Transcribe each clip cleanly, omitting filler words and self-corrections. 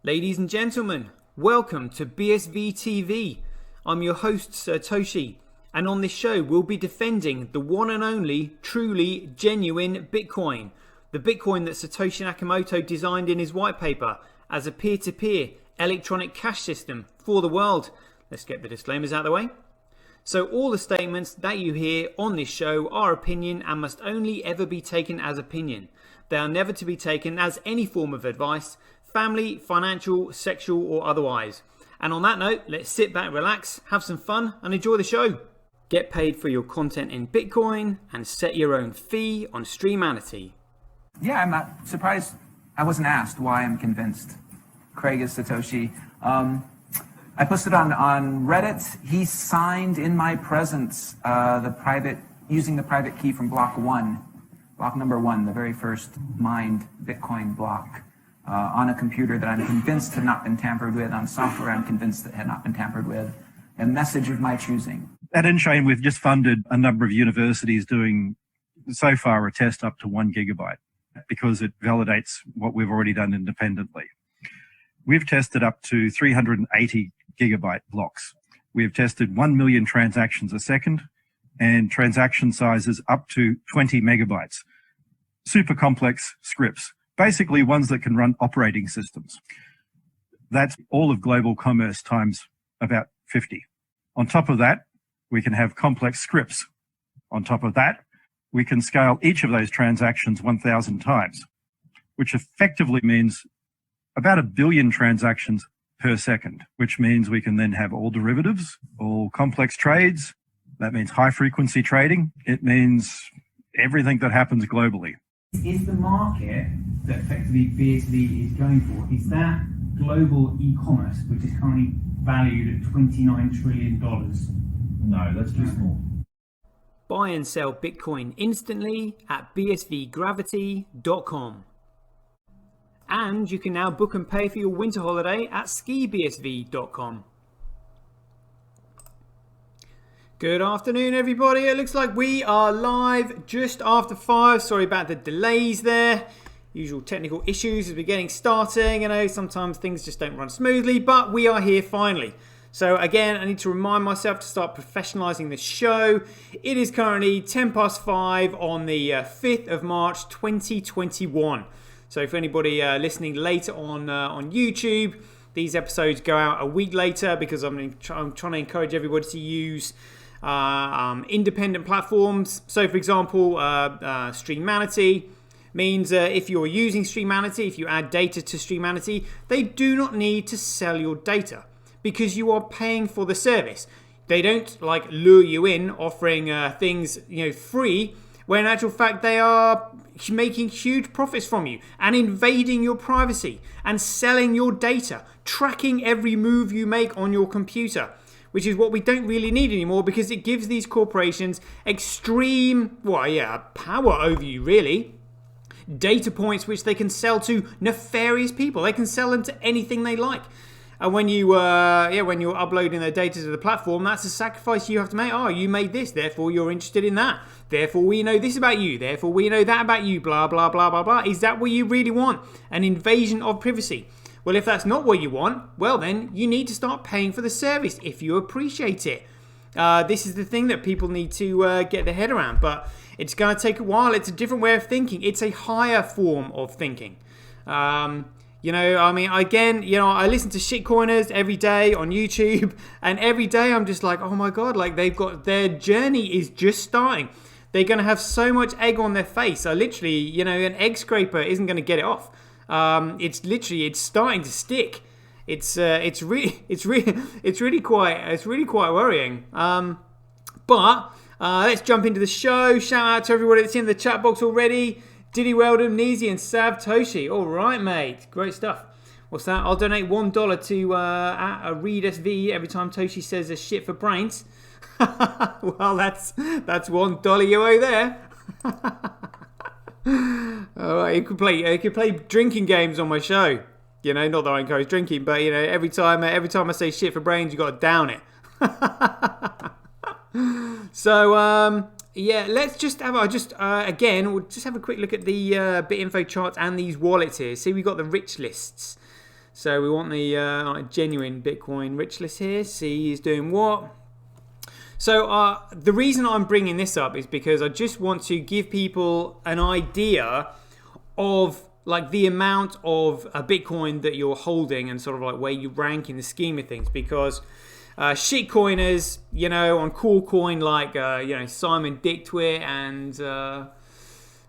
Ladies and gentlemen, welcome to BSV TV. I'm your host Satoshi, and on this show we'll be defending the one and only, truly genuine Bitcoin. The Bitcoin that Satoshi Nakamoto designed in his white paper as a peer-to-peer electronic cash system for the world. Let's get the disclaimers out of the way. So all the statements that you hear on this show are opinion and must only ever be taken as opinion. They are never to be taken as any form of advice, family, financial, sexual or otherwise. And on that note, let's sit back, relax, have some fun and enjoy the show. Get paid for your content in Bitcoin and set your own fee on Streamanity. Yeah, I'm not surprised I wasn't asked why I'm convinced Craig is Satoshi. I posted on Reddit. He signed in my presence using the private key from block number one, the very first mined Bitcoin block. On a computer that I'm convinced had not been tampered with, on software I'm convinced that had not been tampered with, a message of my choosing. At nChain, we've just funded a number of universities doing, so far, a test up to 1 gigabyte because it validates what we've already done independently. We've tested up to 380 gigabyte blocks. We've tested 1 million transactions a second and transaction sizes up to 20 megabytes. Super complex scripts. Basically ones that can run operating systems. That's all of global commerce times about 50. On top of that, we can have complex scripts. On top of that, we can scale each of those transactions 1,000 times, which effectively means about 1 billion transactions per second, which means we can then have all derivatives, all complex trades. That means high frequency trading. It means everything that happens globally. Is the market that effectively BSV is going for, is that global e-commerce, which is currently valued at $29 trillion? No, that's too small. Buy and sell Bitcoin instantly at bsvgravity.com. And you can now book and pay for your winter holiday at skibsv.com. Good afternoon, everybody. It looks like we are live just after 5. Sorry about the delays there. Usual technical issues as we're getting starting. You know, sometimes things just don't run smoothly, but we are here finally. So again, I need to remind myself to start professionalizing this show. It is currently 10 past 5 on the 5th of March 2021. So for anybody listening later on YouTube, these episodes go out a week later because I'm trying to encourage everybody to use independent platforms. So for example, Streamanity means if you're using Streamanity, if you add data to Streamanity, they do not need to sell your data because you are paying for the service. They don't like lure you in offering things free, when in actual fact they are making huge profits from you and invading your privacy and selling your data, tracking every move you make on your computer, which is what we don't really need anymore because it gives these corporations extreme, power over you, really. Data points which they can sell to nefarious people. They can sell them to anything they like. And when you're uploading their data to the platform, that's a sacrifice you have to make. Oh, you made this, therefore you're interested in that. Therefore we know this about you. Therefore we know that about you. Blah, blah, blah, blah, blah. Is that what you really want? An invasion of privacy. Well, if that's not what you want, well then you need to start paying for the service if you appreciate it. This is the thing that people need to get their head around, but it's going to take a while. It's a different way of thinking. It's a higher form of thinking. I listen to shitcoiners every day on YouTube, and every day I'm just like, oh my God, like their journey is just starting. They're going to have so much egg on their face. So literally, an egg scraper isn't going to get it off. It's starting to stick. It's really quite worrying. But let's jump into the show. Shout out to everybody that's in the chat box already. Diddy Weldon, Neezy and Sav Toshi. All right, mate. Great stuff. What's that? I'll donate $1 to a Read SV every time Toshi says a shit for brains. Well, that's $1 you owe there. All right, you could play drinking games on my show. Not that I encourage drinking, but every time I say shit for brains, you got to down it. So let's just have we'll just have a quick look at the BitInfo charts and these wallets here. See, we got the rich lists. So we want the genuine Bitcoin rich list here. See who's doing what. So the reason I'm bringing this up is because I just want to give people an idea of like the amount of Bitcoin that you're holding and sort of like where you rank in the scheme of things. Because shitcoiners, on CoolCoin, like Simon Dictwit and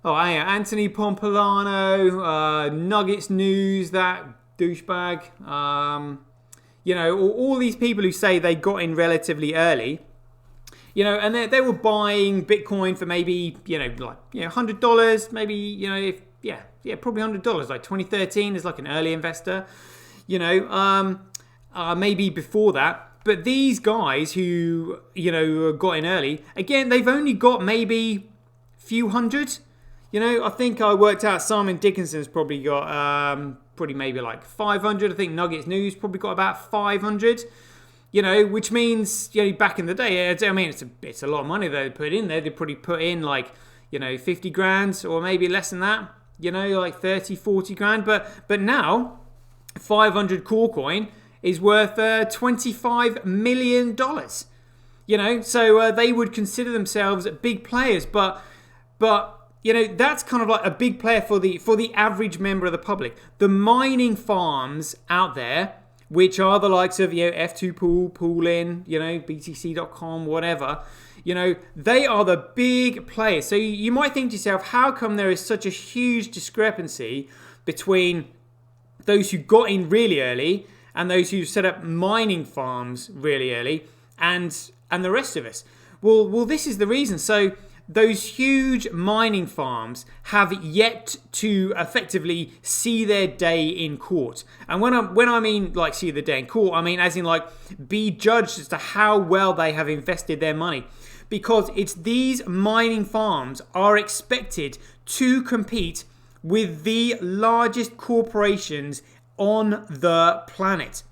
Anthony Pompolano, Nuggets News, that douchebag. All these people who say they got in relatively early. And they were buying Bitcoin for maybe, $100, maybe, probably $100, like 2013 as like an early investor, maybe before that. But these guys who, got in early, again, they've only got maybe few hundred. I think I worked out Simon Dickinson's probably got maybe like 500. I think Nuggets News probably got about 500. Which means, back in the day, it's a lot of money they put in there. They probably put in like, 50 grand or maybe less than that, like 30, 40 grand. But now 500 CoolCoin is worth $25 million, so they would consider themselves big players. But that's kind of like a big player for the average member of the public. The mining farms out there, which are the likes of F2 Pool, Poolin, BTC.com, whatever, they are the big players. So you might think to yourself, how come there is such a huge discrepancy between those who got in really early and those who set up mining farms really early and the rest of us? Well, this is the reason. So those huge mining farms have yet to effectively see their day in court. And when I mean like see the day in court, I mean as in like be judged as to how well they have invested their money. Because it's these mining farms are expected to compete with the largest corporations on the planet.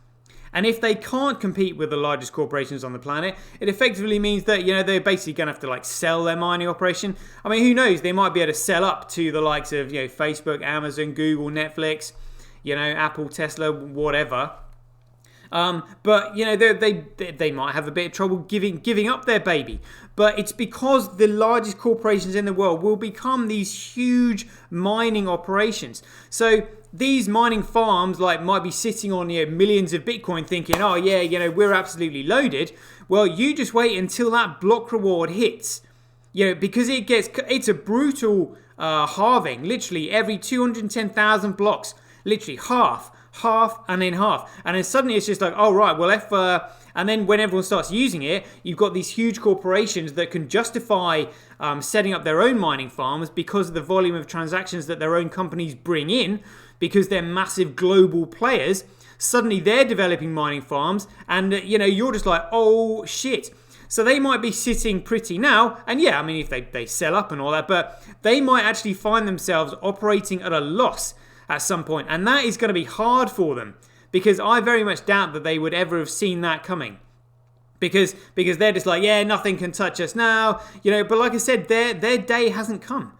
And if they can't compete with the largest corporations on the planet, it effectively means that, they're basically going to have to like sell their mining operation. I mean, who knows? They might be able to sell up to the likes of, Facebook, Amazon, Google, Netflix, Apple, Tesla, whatever. But, they might have a bit of trouble giving up their baby. But it's because the largest corporations in the world will become these huge mining operations. So these mining farms might be sitting on millions of Bitcoin thinking, oh yeah, we're absolutely loaded. Well, you just wait until that block reward hits. Because it's a brutal halving. Literally every 210,000 blocks, literally half, and then half. And then suddenly it's just like, oh right, well and then when everyone starts using it, you've got these huge corporations that can justify setting up their own mining farms because of the volume of transactions that their own companies bring in, because they're massive global players. Suddenly they're developing mining farms and, you're just like, oh shit. So they might be sitting pretty now. And yeah, I mean, if they sell up and all that, but they might actually find themselves operating at a loss at some point. And that is going to be hard for them, because I very much doubt that they would ever have seen that coming. Because they're just like, yeah, nothing can touch us now. But like I said, their day hasn't come.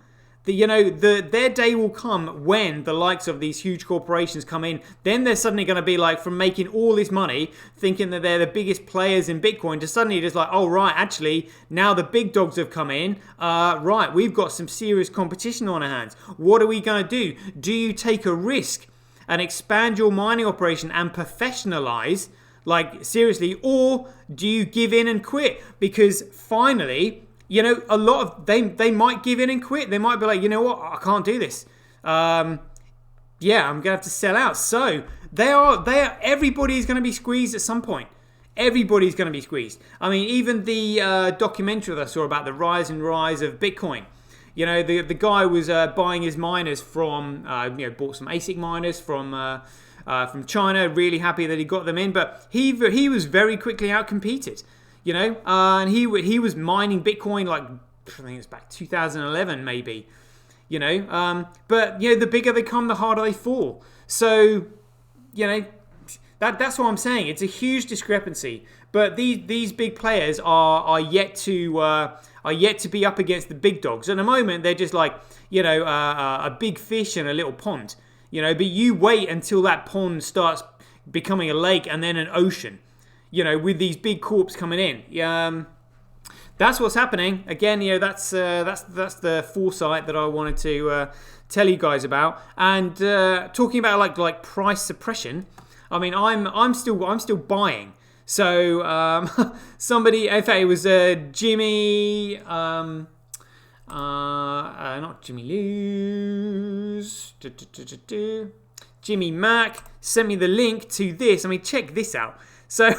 Their day will come when the likes of these huge corporations come in. Then they're suddenly going to be like, from making all this money, thinking that they're the biggest players in Bitcoin, to suddenly just like, oh right, actually, now the big dogs have come in. Right, we've got some serious competition on our hands. What are we going to do? Do you take a risk and expand your mining operation and professionalize, like seriously, or do you give in and quit? Because finally, a lot of they might give in and quit. They might be like, you know what, I can't do this. I'm gonna have to sell out. So they are. Everybody's gonna be squeezed at some point. Everybody's gonna be squeezed. I mean, even the documentary that I saw about the rise of Bitcoin. The guy was buying his miners from, bought some ASIC miners from China. Really happy that he got them in, but he was very quickly outcompeted. And he was mining Bitcoin like, I think it was back 2011 maybe, but the bigger they come, the harder they fall. So, that's what I'm saying. It's a huge discrepancy, but these big players are yet to be up against the big dogs. At the moment, they're just like, a big fish in a little pond. But you wait until that pond starts becoming a lake and then an ocean, with these big corps coming in. That's what's happening. Again, that's the foresight that I wanted to tell you guys about. And talking about like price suppression, I mean, I'm still buying. So somebody, in fact, it was Jimmy, not Jimmy Lewis, Jimmy Mack sent me the link to this. I mean, check this out. So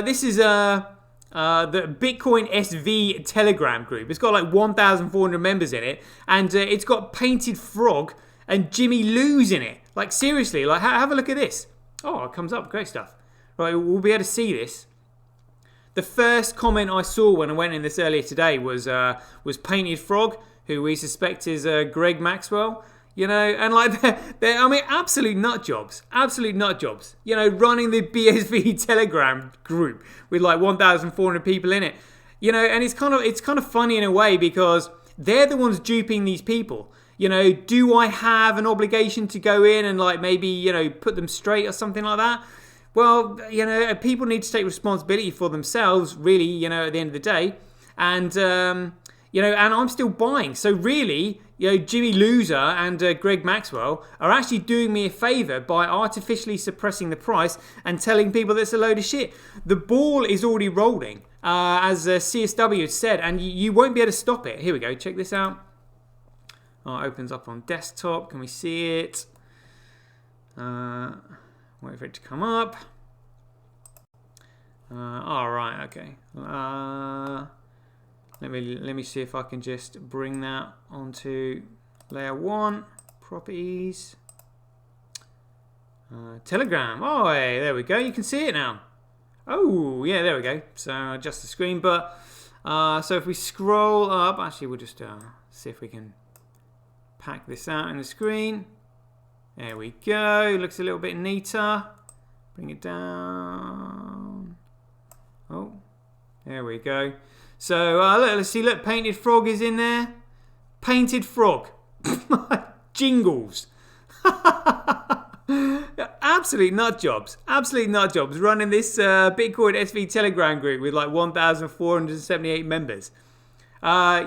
this is the Bitcoin SV Telegram group. It's got like 1,400 members in it, and it's got Painted Frog and Jimmy Lewis in it. Like, seriously, like have a look at this. Oh, it comes up. Great stuff. Right, we'll be able to see this. The first comment I saw when I went in this earlier today was Painted Frog, who we suspect is Greg Maxwell. And like they're I mean, absolute nut jobs, running the BSV Telegram group with like 1,400 people in it. And it's kind of funny in a way because they're the ones duping these people. Do I have an obligation to go in and like maybe put them straight or something like that? Well, people need to take responsibility for themselves, really, at the end of the day. And, and I'm still buying. So really, Jimmy Loser and Greg Maxwell are actually doing me a favor by artificially suppressing the price and telling people that's a load of shit. The ball is already rolling, as CSW has said, and you won't be able to stop it. Here we go. Check this out. Oh, it opens up on desktop. Can we see it? Wait for it to come up. All right, okay. Let me see if I can just bring that onto layer 1, properties, Telegram. Oh, hey, there we go. You can see it now. Oh, yeah, there we go. So adjust the screen, but so if we scroll up, actually, we'll just see if we can pack this out in the screen. There we go. Looks a little bit neater. Bring it down. Oh, there we go. So let's see. Look, Painted Frog is in there. Painted Frog. Jingles. Absolute nut jobs. Absolute nut jobs. Running this Bitcoin SV Telegram group with like 1,478 members. I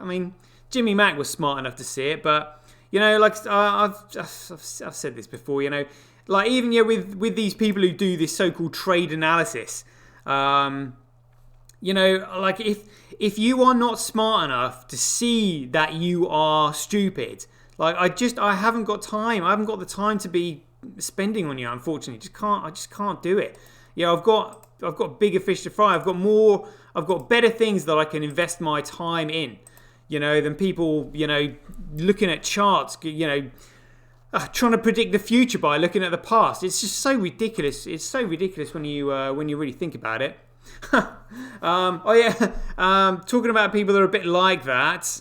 mean, Jimmy Mack was smart enough to see it, but like I've said this before, like even with these people who do this so-called trade analysis, like if you are not smart enough to see that you are stupid, like I haven't got time. I haven't got the time to be spending on you. Unfortunately, I just can't do it. I've got bigger fish to fry. I've got better things that I can invest my time in. Than people, looking at charts, trying to predict the future by looking at the past. It's just so ridiculous. It's so ridiculous when you really think about it. Talking about people that are a bit like that.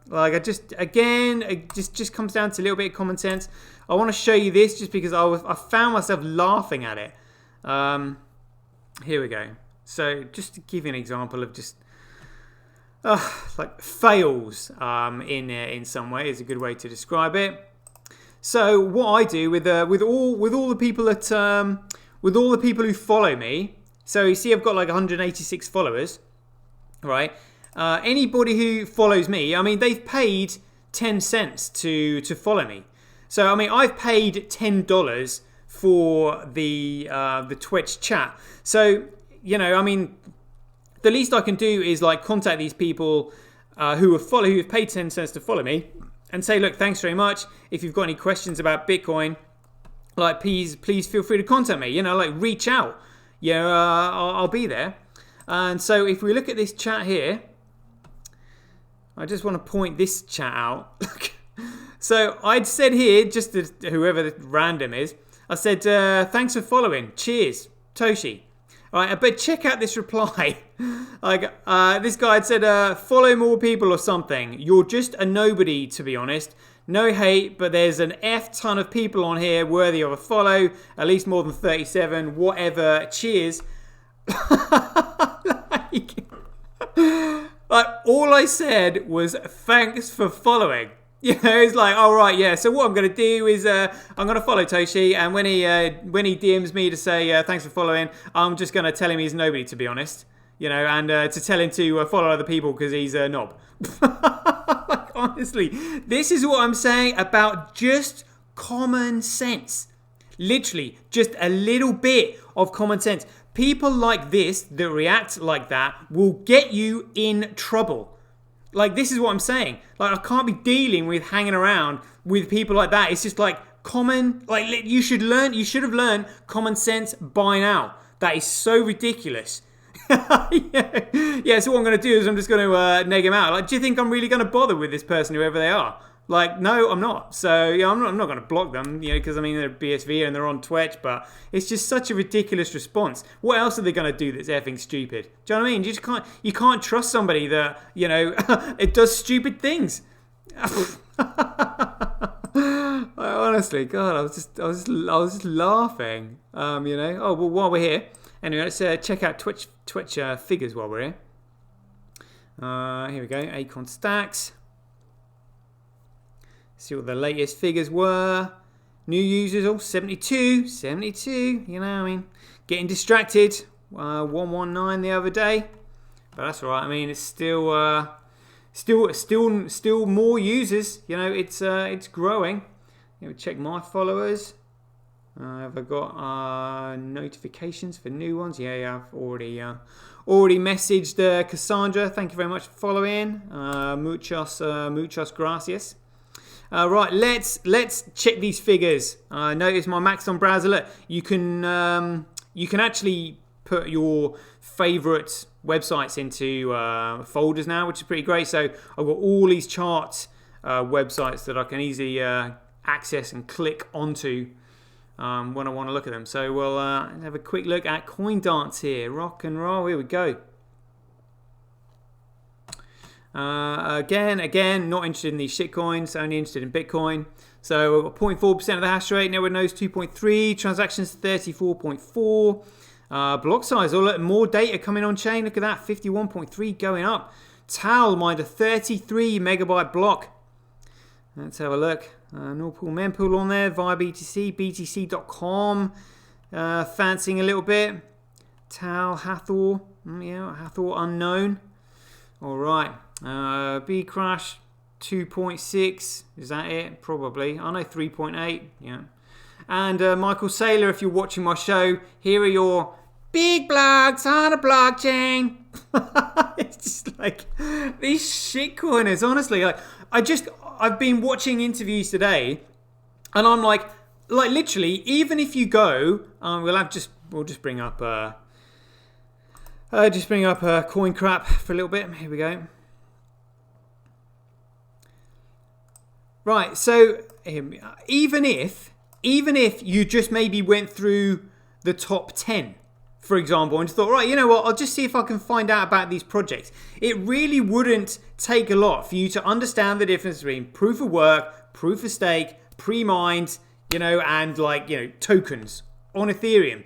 It just comes down to a little bit of common sense. I want to show you this just because I found myself laughing at it. Here we go. So just to give you an example of just like fails in some way is a good way to describe it. So what I do with all the people who follow me. So you see, I've got like 186 followers, right? Anybody who follows me, I mean, they've paid 10 cents to follow me. So I mean, I've paid $10 for the Twitch chat. So I mean, the least I can do is like contact these people who have paid 10 cents to follow me and say, look, thanks very much. If you've got any questions about Bitcoin, like please feel free to contact me. Like reach out. I'll be there. And so if we look at this chat here, I just want to point this chat out. So I'd said here, just to whoever the random is, I said, thanks for following. Cheers, Toshi. All right, but check out this reply. Like this guy had said, follow more people or something. You're just a nobody, to be honest. No hate, but there's an F ton of people on here worthy of a follow. At least more than 37. Whatever. Cheers. like all I said was thanks for following. You know, it's like, all right, yeah. So what I'm going to do is I'm going to follow Toshi, and when he DMs me to say thanks for following, I'm just going to tell him he's nobody, to be honest. You know, and to tell him to follow other people because he's a knob. Like, honestly, this is what I'm saying about just common sense. Literally, just a little bit of common sense. People like this that react like that will get you in trouble. Like, this is what I'm saying. Like, I can't be dealing with hanging around with people like that. It's just like common, like, you should have learned common sense by now. That is so ridiculous. Yeah, so what I'm going to do is I'm just going to neg him out. Like, do you think I'm really going to bother with this person, whoever they are? Like, no, I'm not. So, yeah, I'm not going to block them, you know, because, I mean, they're BSV and they're on Twitch, but it's just such a ridiculous response. What else are they going to do that's effing stupid? Do you know what I mean? You can't trust somebody that, you know, it does stupid things. Honestly, God, I was just laughing. You know. Oh, well, while we're here, anyway, let's check out Twitch figures while we're here. Here we go, Acorn Stacks. See what the latest figures were. New users, all 72. You know, I mean, getting distracted. 119 the other day, but that's all right. I mean, it's still more users. You know, it's growing. Let me check my followers. Have I got notifications for new ones? Yeah, I've already messaged Cassandra. Thank you very much for following. Muchas gracias. Right, let's check these figures. Notice my Maxon browser. Look, you can actually put your favorite websites into folders now, which is pretty great. So I've got all these chart websites that I can easily access and click onto when I want to look at them. So we'll have a quick look at CoinDance here. Rock and roll. Here we go. Again, not interested in these shitcoins, only interested in Bitcoin. So 0.4% of the hash rate, network nodes 2.3, transactions 34.4, block size, look, more data coming on chain, look at that, 51.3 going up. Tal mined a 33 megabyte block. Let's have a look. Norpool mempool on there, via BTC, btc.com, fancying a little bit. Tal, Hathor, Hathor unknown. All right. Bcrash 2.6, is that it? Probably. I know 3.8, yeah. And Michael Saylor, if you're watching my show, here are your big blogs on the blockchain. It's just like these shitcoiners, honestly. Like, I've been watching interviews today, and I'm like literally, even if you go, we'll just bring up coin crap for a little bit. Here we go. Right, so even if you just maybe went through the top 10, for example, and thought, right, you know what, I'll just see if I can find out about these projects. It really wouldn't take a lot for you to understand the difference between proof of work, proof of stake, pre-mined, you know, and tokens on Ethereum.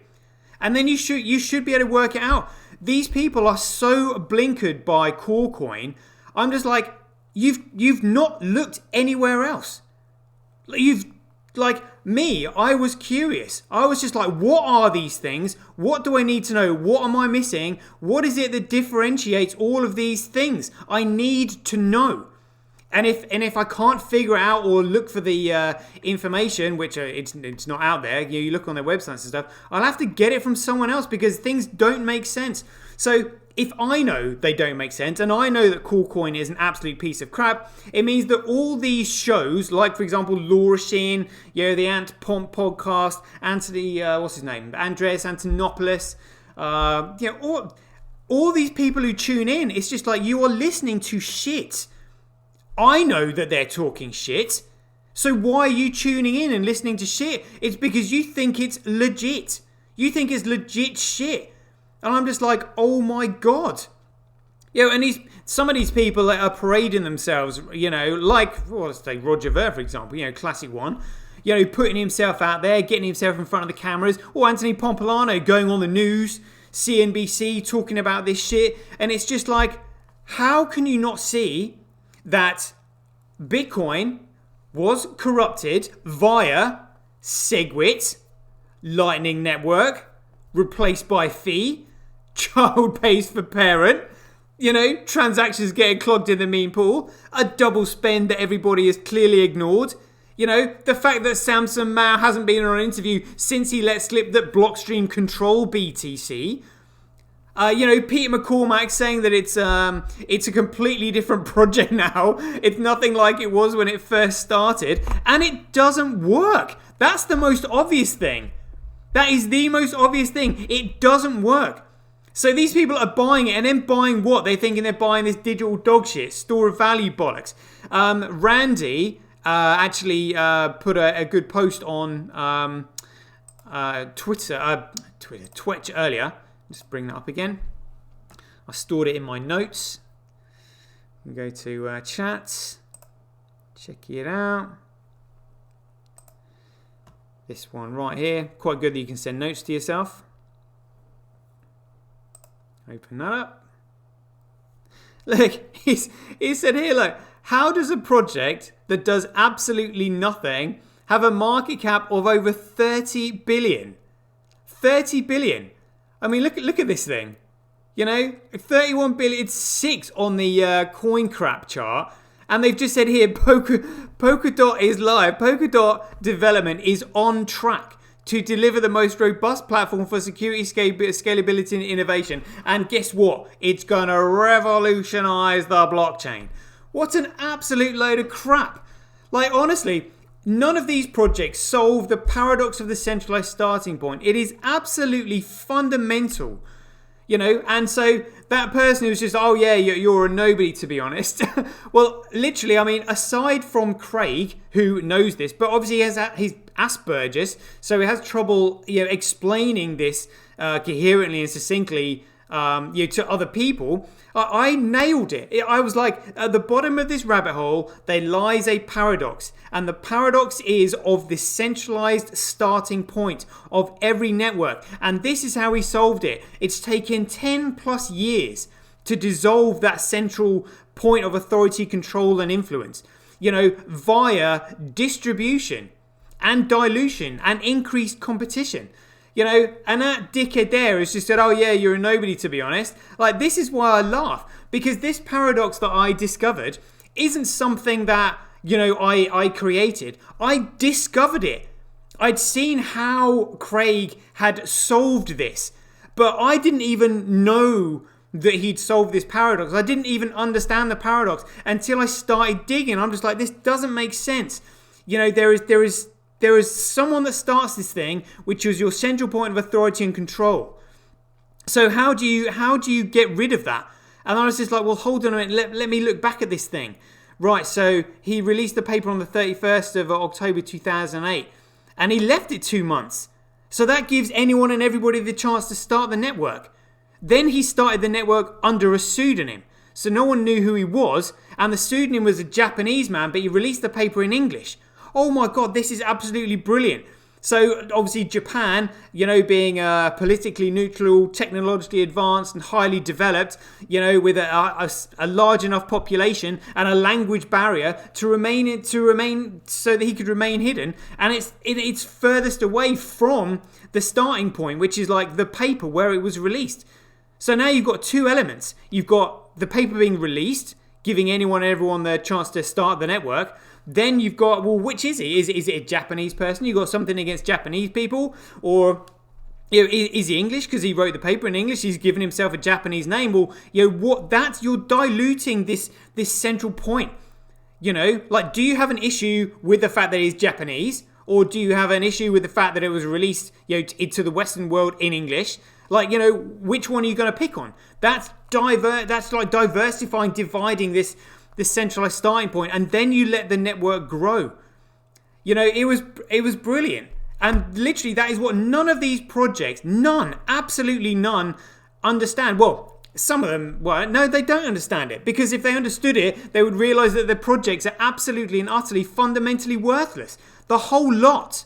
And then you should be able to work it out. These people are so blinkered by KuCoin. I'm just like, you've not looked anywhere else. I was curious. I was just like, what are these things? What do I need to know? What am I missing? What is it that differentiates all of these things? I need to know. And if I can't figure out or look for the information, which it's not out there, you look on their websites and stuff, I'll have to get it from someone else because things don't make sense. So if I know they don't make sense, and I know that KuCoin is an absolute piece of crap, it means that all these shows, like for example Laura Sheehan, the Ant Pomp podcast, Anthony, what's his name, Andreas Antonopoulos, all these people who tune in, it's just like you are listening to shit. I know that they're talking shit. So why are you tuning in and listening to shit? It's because you think it's legit. You think it's legit shit. And I'm just like, oh my God. And some of these people that are parading themselves, like, let's take Roger Ver, for example, classic one, putting himself out there, getting himself in front of the cameras, or Anthony Pompilano going on the news, CNBC talking about this shit. And it's just like, how can you not see that Bitcoin was corrupted via SegWit, Lightning Network, replaced by Fee, child pays for parent, transactions getting clogged in the meme pool, a double spend that everybody has clearly ignored. The fact that Samson Mao hasn't been on an interview since he let slip that Blockstream control BTC. Peter McCormack saying that it's a completely different project now. It's nothing like it was when it first started. And it doesn't work. That's the most obvious thing. That is the most obvious thing. It doesn't work. So these people are buying it and then buying what? They're thinking they're buying this digital dog shit, store of value bollocks. Randy actually put a good post on Twitch earlier. Just bring that up again. I stored it in my notes. Go to chats. Check it out. This one right here. Quite good that you can send notes to yourself. Open that up. Look, he said here, look, how does a project that does absolutely nothing have a market cap of over 30 billion? 30 billion. I mean, look at this thing. 31 billion. It's 6 on the CoinCrap chart. And they've just said here, Polkadot is live. Polkadot development is on track to deliver the most robust platform for security, scalability, and innovation. And guess what? It's going to revolutionize the blockchain. What an absolute load of crap. Like, honestly, none of these projects solve the paradox of the centralized starting point. It is absolutely fundamental, and so that person who's just, oh yeah, you're a nobody, to be honest. Well, literally, I mean, aside from Craig, who knows this, but obviously he has his Asperger's, so he has trouble, explaining this coherently and succinctly, to other people. I nailed it. I was like, at the bottom of this rabbit hole, there lies a paradox. And the paradox is of the centralized starting point of every network. And this is how he solved it. It's taken 10 plus years to dissolve that central point of authority, control, and influence, via distribution and dilution and increased competition. And that dickhead there has just said, oh yeah, you're a nobody, to be honest. Like, this is why I laugh. Because this paradox that I discovered isn't something that, I created. I discovered it. I'd seen how Craig had solved this. But I didn't even know that he'd solved this paradox. I didn't even understand the paradox until I started digging. I'm just like, this doesn't make sense. There is someone that starts this thing, which is your central point of authority and control. So how do you get rid of that? And I was just like, well, hold on a minute. Let me look back at this thing. Right, so he released the paper on the 31st of October 2008. And he left it 2 months. So that gives anyone and everybody the chance to start the network. Then he started the network under a pseudonym. So no one knew who he was. And the pseudonym was a Japanese man, but he released the paper in English. Oh my God, this is absolutely brilliant. So obviously Japan, being politically neutral, technologically advanced and highly developed, with a large enough population and a language barrier to remain so that he could remain hidden. And it's furthest away from the starting point, which is like the paper where it was released. So now you've got two elements. You've got the paper being released, giving anyone and everyone the chance to start the network. Then you've got, well, which is it? Is it a Japanese person? You've got something against Japanese people? Or, is he English because he wrote the paper in English? He's given himself a Japanese name. Well, you're diluting this central point. Like, do you have an issue with the fact that he's Japanese? Or do you have an issue with the fact that it was released, into the Western world in English? Like, which one are you going to pick on? That's like diversifying, dividing this centralized starting point, and then you let the network grow. It was brilliant. And literally that is what none of these projects, absolutely none, understand. Well, some of them, no, they don't understand it, because if they understood it, they would realize that the projects are absolutely and utterly fundamentally worthless. The whole lot.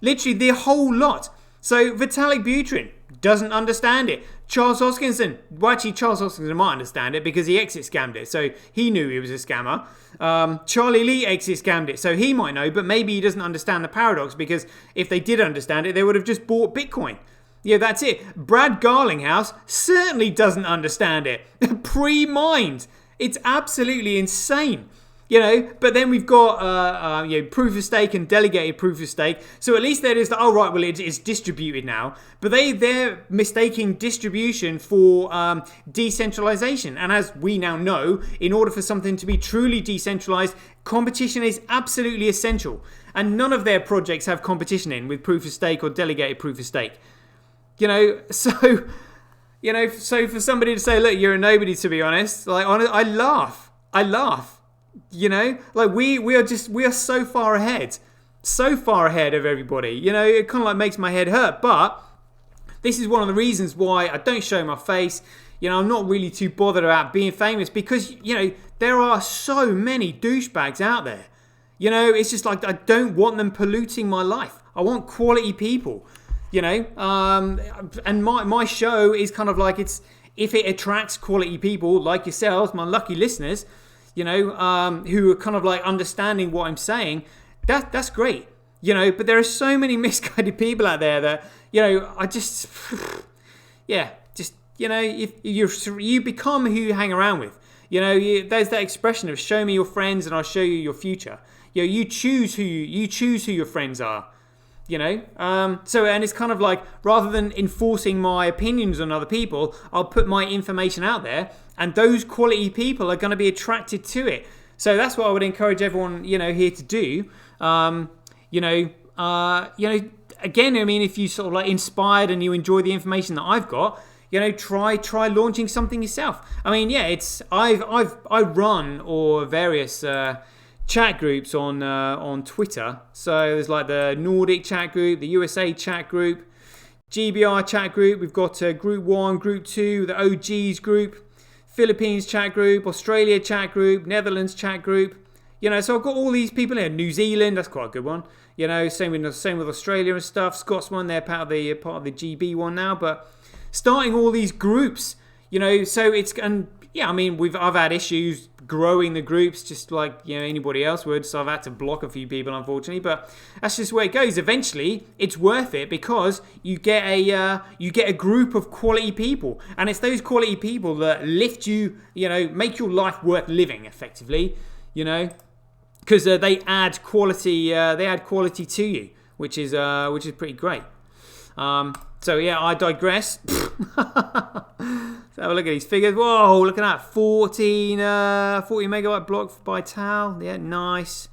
Literally the whole lot. So Vitalik Buterin doesn't understand it. Charles Hoskinson. Well, actually, Charles Hoskinson might understand it because he exit scammed it, so he knew he was a scammer. Charlie Lee exit scammed it, so he might know, but maybe he doesn't understand the paradox, because if they did understand it, they would have just bought Bitcoin. Yeah, that's it. Brad Garlinghouse certainly doesn't understand it. Pre-mined. It's absolutely insane. But then we've got proof of stake and delegated proof of stake. So at least there is it's distributed now. But they're mistaking distribution for decentralization. And as we now know, in order for something to be truly decentralized, competition is absolutely essential. And none of their projects have competition in with proof of stake or delegated proof of stake. So for somebody to say, look, you're a nobody, to be honest, I laugh. We are so far ahead of everybody. It kind of makes my head hurt. But this is one of the reasons why I don't show my face. I'm not really too bothered about being famous, because there are so many douchebags out there. It's just I don't want them polluting my life. I want quality people. And my show is kind of if it attracts quality people like yourselves, my lucky listeners, who are kind of understanding what I'm saying, that's great, but there are so many misguided people out there that, if you become who you hang around with, there's that expression of show me your friends and I'll show you your future. You choose who your friends are. And it's kind of rather than enforcing my opinions on other people, I'll put my information out there, and those quality people are going to be attracted to it. So that's what I would encourage everyone, here to do. Again, if you sort of inspired and you enjoy the information that I've got, try launching something yourself. I run or various chat groups on Twitter. So there's the Nordic chat group, the USA chat group, GBR chat group. We've got Group 1, Group 2, the OGs group, Philippines chat group, Australia chat group, Netherlands chat group. So I've got all these people here. New Zealand, that's quite a good one. Same with Australia and stuff. Scots one, they're part of the GB one now. But starting all these groups, so it's I've had issues growing the groups, just like anybody else would, so I've had to block a few people, unfortunately, but that's just where it goes. Eventually it's worth it, because you get a group of quality people, and it's those quality people that lift you, make your life worth living effectively, because they add quality to you, which is pretty great. I digress. So have a look at these figures. Whoa, look at that. 40 megabyte block by Tal. Yeah, nice.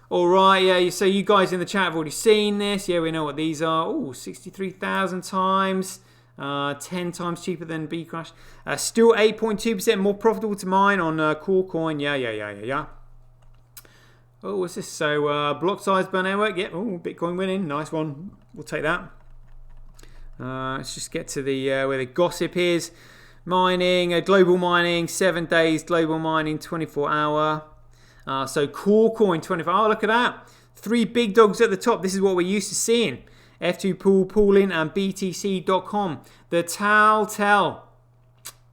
All right, yeah, so you guys in the chat have already seen this. Yeah, we know what these are. Oh, 63,000 times. 10 times cheaper than Bcrash. Still 8.2% more profitable to mine on CoreCoin. Yeah. Oh, what's this? So, block size per network. Yeah, oh, Bitcoin winning. Nice one. We'll take that. Let's just get to the where the gossip is. Mining, global mining, 7 days. Global mining, 24 hour. So CoreCoin, 24 hour. Look at that. 3 big dogs at the top. This is what we're used to seeing. F2 Pool, Pooling, and BTC.com. The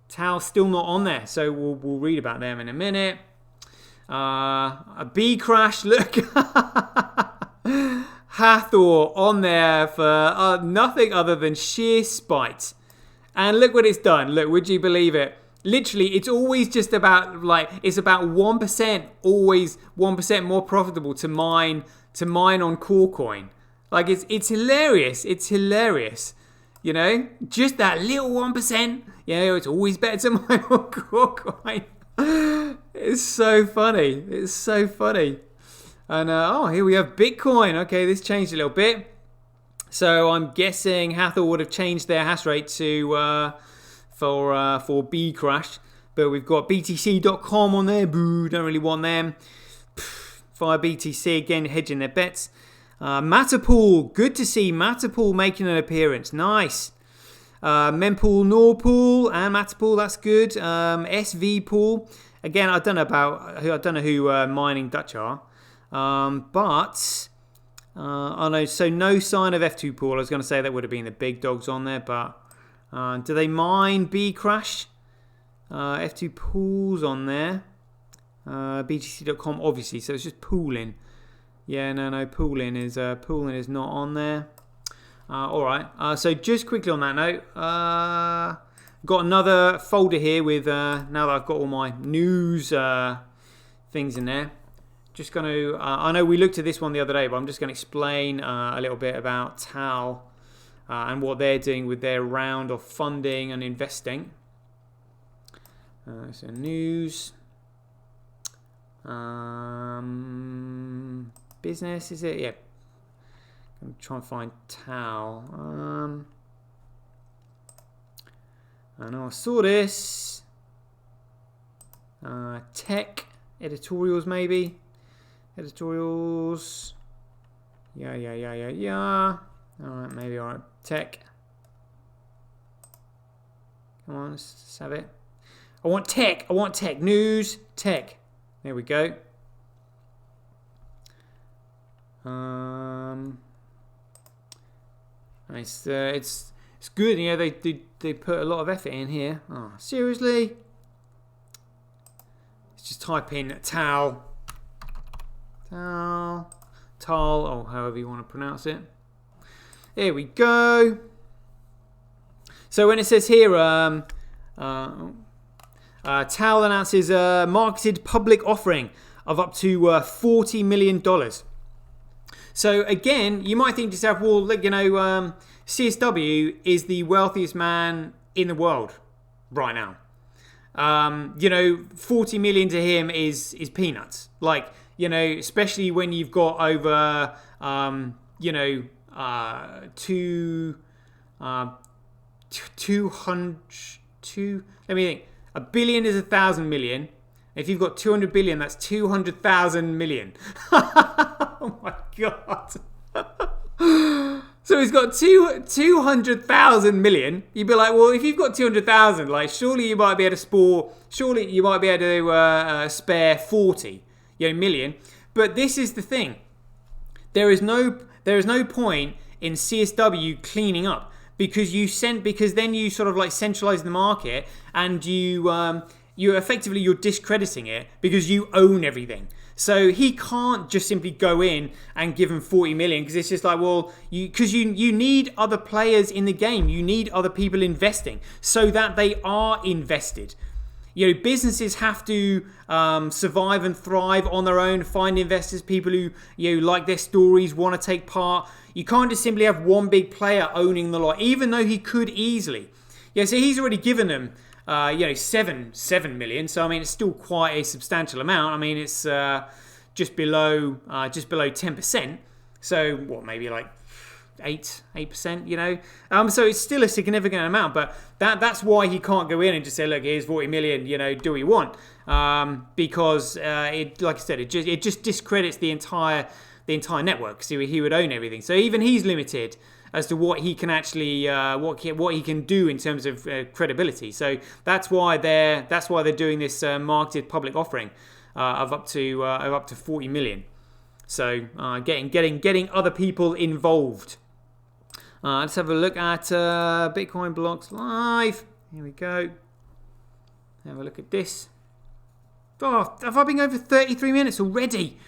Tal's still not on there, so we'll read about them in a minute. A Bcrash, look. Hathor on there for nothing other than sheer spite. And look what it's done. Look, would you believe it? Literally, it's always just about it's about 1%, always 1% more profitable to mine on CoreCoin. It's hilarious. It's hilarious. Just that little 1%. It's always better to mine on CoreCoin. It's so funny. It's so funny. And here we have Bitcoin. Okay, this changed a little bit. So I'm guessing Hathor would have changed their hash rate to for Bcrash. But we've got BTC.com on there. Boo, don't really want them. Via BTC again, hedging their bets. Matterpool, good to see Matterpool making an appearance. Nice. Mempool, Norpool, and Matterpool. That's good. SV Pool. Again, I don't know who Mining Dutch are. But I know, so no sign of F2 Pool. I was going to say that would have been the big dogs on there, but Do they mine Bcrash? F2 pools on there. BTC.com obviously, so it's just pooling. Yeah, no, pooling is not on there. All right. So just quickly on that note, got another folder here with now that I've got all my news things in there. Just going to. I know we looked at this one the other day, but I'm just going to explain a little bit about Tal and what they're doing with their round of funding and investing. So news. Business, is it? Yeah. I'm trying to find Tal. I know I saw this. Tech editorials, maybe. Editorials. Yeah. Alright, maybe alright. Tech. Come on, let's have it. I want tech. News. Tech. There we go. It's good. Yeah, they put a lot of effort in here. Oh, seriously? Let's just type in Tal, or however you want to pronounce it. There we go. So when it says here, Tal announces a marketed public offering of up to $40 million. So again, you might think to yourself, well, look, CSW is the wealthiest man in the world right now. 40 million to him is peanuts. Like, especially when you've got over, 200. Let me think. A billion is 1,000 million. If you've got 200 billion, that's 200,000 million. Oh my god. So he's got 200,000 million. You'd be like, well, if you've got 200,000, like, surely you might be able to spare 40 million. But this is the thing. There is no point in CSW cleaning up because then you sort of like centralize the market and you're discrediting it because you own everything. So he can't just simply go in and give him 40 million because it's just like, well, because you need other players in the game. You need other people investing so that they are invested. Businesses have to survive and thrive on their own, find investors, people who like their stories, want to take part. You can't just simply have one big player owning the lot, even though he could easily. So he's already given them 7 million. So I mean, it's still quite a substantial amount. I mean, it's just below 10%. So what, maybe like 8%, so it's still a significant amount, but that's why he can't go in and just say, look, here's 40 million, do what you want, because it, like I said, it just discredits the entire network. So he would own everything. So even he's limited as to what he can actually what he can do in terms of credibility. So that's why they're doing this marketed public offering of up to 40 million. So getting other people involved. Let's have a look at Bitcoin Blocks Live. Here we go. Have a look at this. Oh, have I been over 33 minutes already?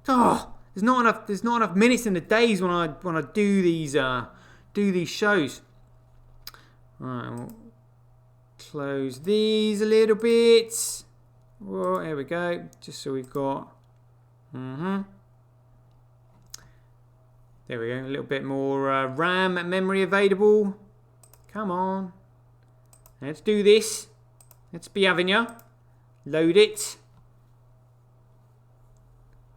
Oh, there's not enough minutes in the days when I do these shows. All right, we'll close these a little bit. Whoa, here we go. Just so we've got. There we go. A little bit more RAM memory available. Come on. Let's do this. Let's be having ya. Load it.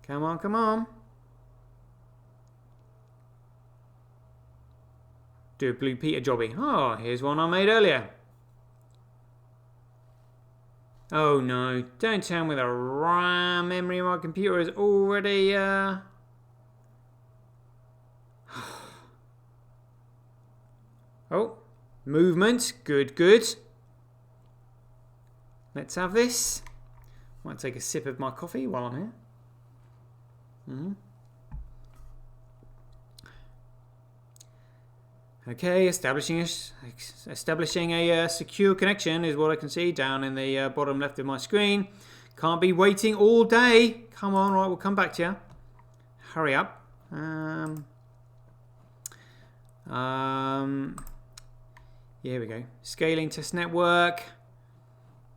Come on. Do a Blue Peter jobby. Oh, here's one I made earlier. Oh no. Don't tell me the RAM memory of my computer is already... Oh, movement. Good. Let's have this. Might take a sip of my coffee while I'm here. Okay, establishing a secure connection is what I can see down in the bottom left of my screen. Can't be waiting all day. Come on, right, we'll come back to you. Hurry up. Here we go. Scaling test network.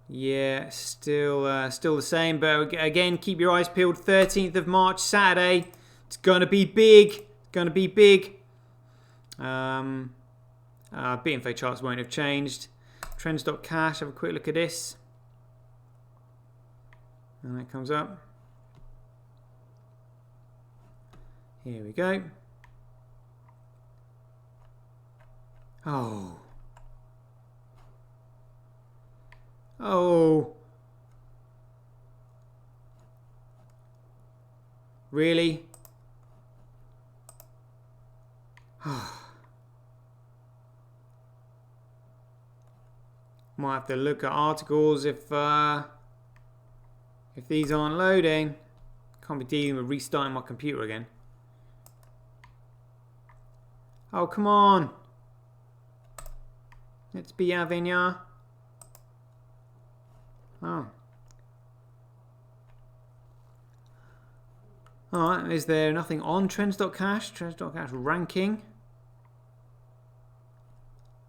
Yeah, still the same. But again, keep your eyes peeled. 13th of March, Saturday. It's gonna be big. It's gonna be big. BNFA charts won't have changed. Trends.cash. Have a quick look at this. And that comes up. Here we go. Oh. Oh. Really? Might have to look at articles if these aren't loading. Can't be dealing with restarting my computer again. Oh, come on. Let's be Avinya. Oh. Alright, is there nothing on Trends.cash? Trends.cash ranking.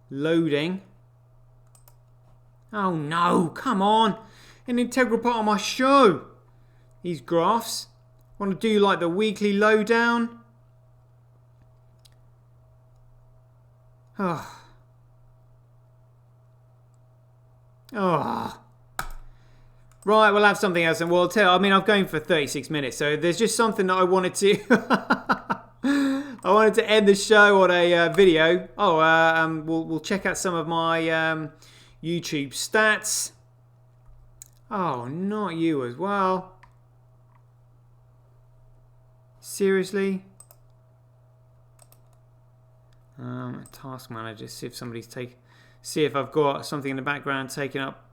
Loading. Oh no, come on. An integral part of my show. These graphs. Want to do like the weekly lowdown. Oh. Oh. Right, we'll have something else, and we'll tell. I mean, I'm going for 36 minutes, so there's just something that I wanted to. I wanted to end the show on a video. Oh, we'll check out some of my YouTube stats. Oh, not you as well. Seriously? Task manager. See if somebody's see if I've got something in the background taking up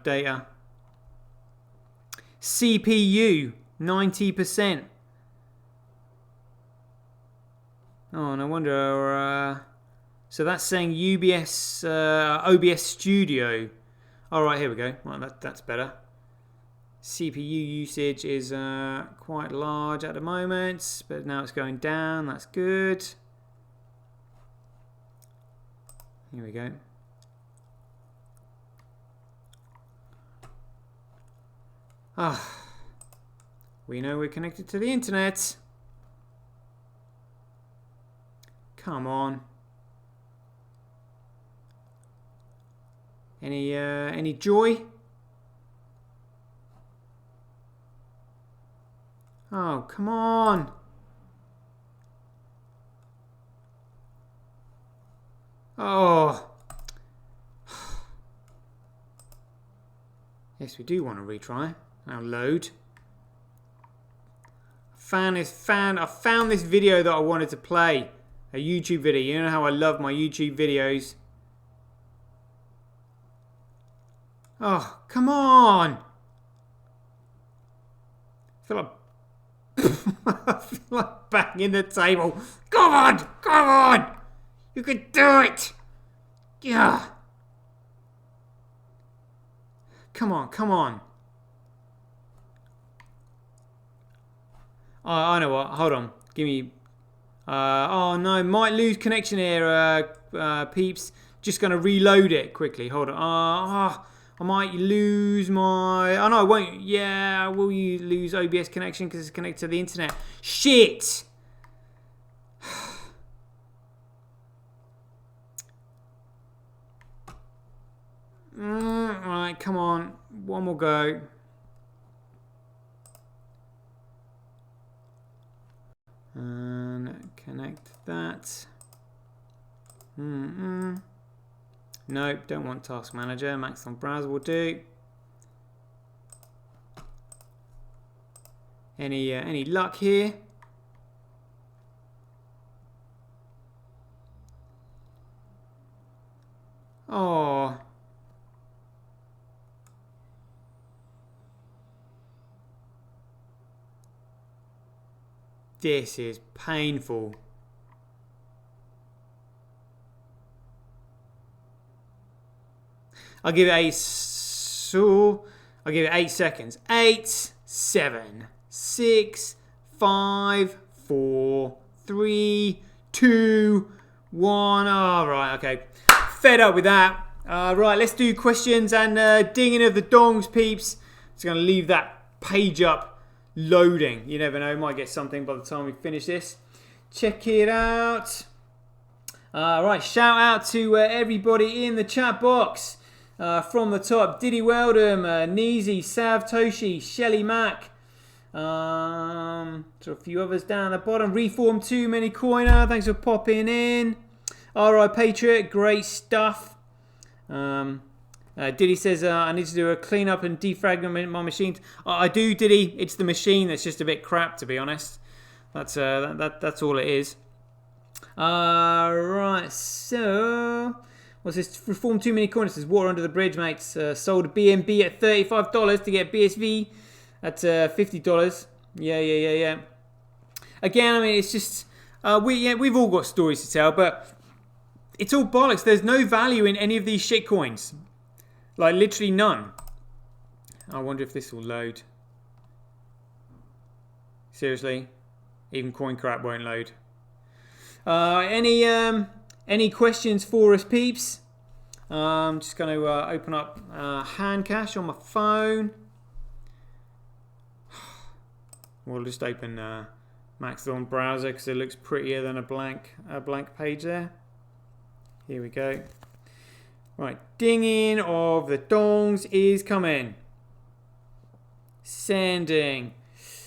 data. CPU 90%. Oh, no wonder. So that's saying OBS Studio. All right, here we go. Well, that's better. CPU usage is quite large at the moment, but now it's going down. That's good. Here we go. We know we're connected to the internet. Come on. Any joy? Oh, come on. Oh. Yes, we do want to retry. Now load. I found this video that I wanted to play. A YouTube video. You know how I love my YouTube videos. Oh, come on. I feel like banging the table. Come on, come on. You can do it. Yeah. Come on, come on. Oh, I know what. Hold on. Give me. Oh no, might lose connection here, peeps. Just gonna reload it quickly. Hold on. I might lose my. Oh no, I won't. Yeah, will you lose OBS connection because it's connected to the internet? Shit. Right, come on. One more go. And connect that. Nope, don't want Task Manager. Max on Browser will do. Any luck here? Oh. This is painful. I'll give it I'll give it 8 seconds. 8, 7, 6, 5, 4, 3, 2, 1. All right, okay. Fed up with that. Right, let's do questions and dinging of the dongs, peeps. Just going to leave that page up loading. You never know, might get something by the time we finish this. Check it out. Right, shout out to everybody in the chat box. From the top, Diddy Weldham, Neezy, Sav Toshi, Shelly Mack. So a few others down the bottom. Reform Too Many Coiner, thanks for popping in. Alright, Patriot, great stuff. Diddy says I need to do a clean up and defragment my machine. I do, Diddy. It's the machine that's just a bit crap, to be honest. That's all it is. Right, so what's this? Reform Too Many Corners. There's water under the bridge, mates. Sold a BNB at $35 to get BSV at $50. Yeah. Again, I mean, it's just we've all got stories to tell, but it's all bollocks. There's no value in any of these shit coins, like literally none. I wonder if this will load. Seriously, even CoinCrap won't load. Any questions for us, peeps? I'm just going to open up Handcash on my phone. We'll just open Mastodon browser because it looks prettier than a blank page there. Here we go. Right, dinging of the dongs is coming. Sending.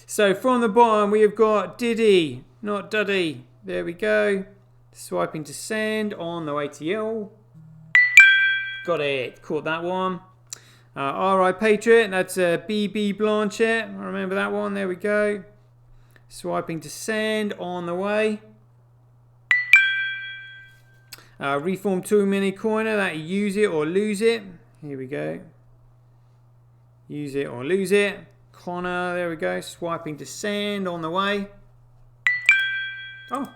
So from the bottom we have got Diddy, not Duddy. There we go. Swiping to send on the ATL. Got it. Caught that one. Alright, Patriot. That's BB Blanchett. I remember that one. There we go. Swiping to send on the way. Reform Too Many Coiner. That use it or lose it. Here we go. Use it or lose it. Connor. There we go. Swiping to send on the way. Oh.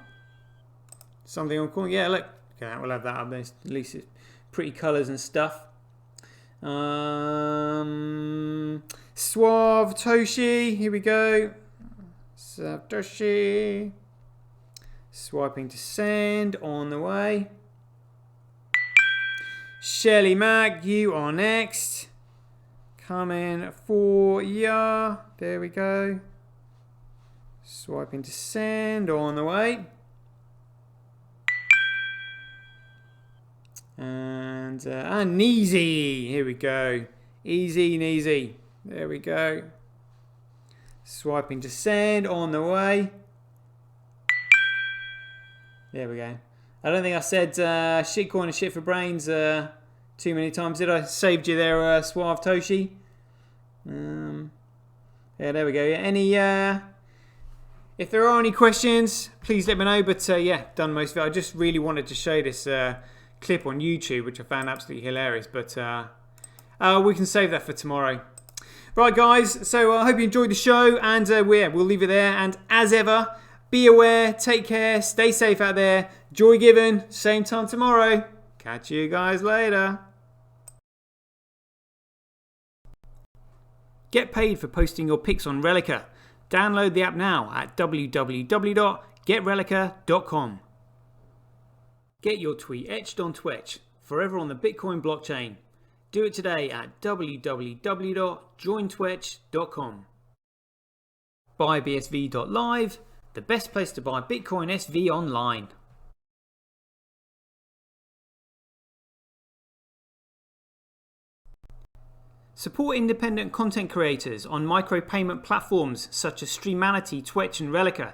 Something on coin. Yeah, look. Okay, we'll have that up there. At least it's pretty colours and stuff. Suave Toshi. Here we go. Suave Toshi. Swiping to send on the way. Shelly Mac, you are next. Coming for ya. There we go. Swiping to send on the way. And Neezy. Here we go. Easy, Neezy. There we go. Swiping to send on the way. There we go. I don't think I said shitcoin and shit for brains too many times, did I? Saved you there, Suave Toshi. Yeah, there we go. Yeah, if there are any questions, please let me know. But yeah, done most of it. I just really wanted to show this clip on YouTube, which I found absolutely hilarious. But we can save that for tomorrow. Right, guys. So I hope you enjoyed the show, and we'll leave it there. And as ever, be aware, take care, stay safe out there. Joy given, same time tomorrow. Catch you guys later. Get paid for posting your pics on Relica. Download the app now at www.getrelica.com. Get your tweet etched on Twitch, forever on the Bitcoin blockchain. Do it today at www.jointwitch.com. BuyBSV.live, the best place to buy Bitcoin SV online. Support independent content creators on micropayment platforms such as Streamanity, Twitch and Relica.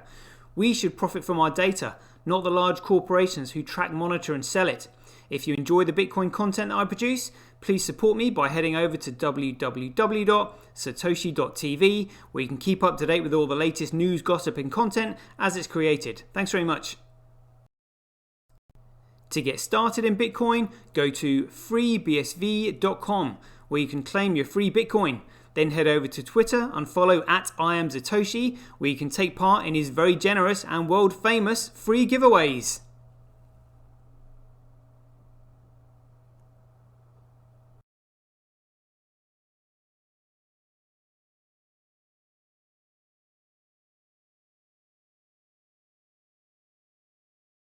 We should profit from our data, not the large corporations who track, monitor and sell it. If you enjoy the Bitcoin content that I produce, please support me by heading over to www.satoshi.tv, where you can keep up to date with all the latest news, gossip and content as it's created. Thanks very much. To get started in Bitcoin, go to freebsv.com, where you can claim your free Bitcoin. Then head over to Twitter and follow @IamSatoshi, where you can take part in his very generous and world famous free giveaways.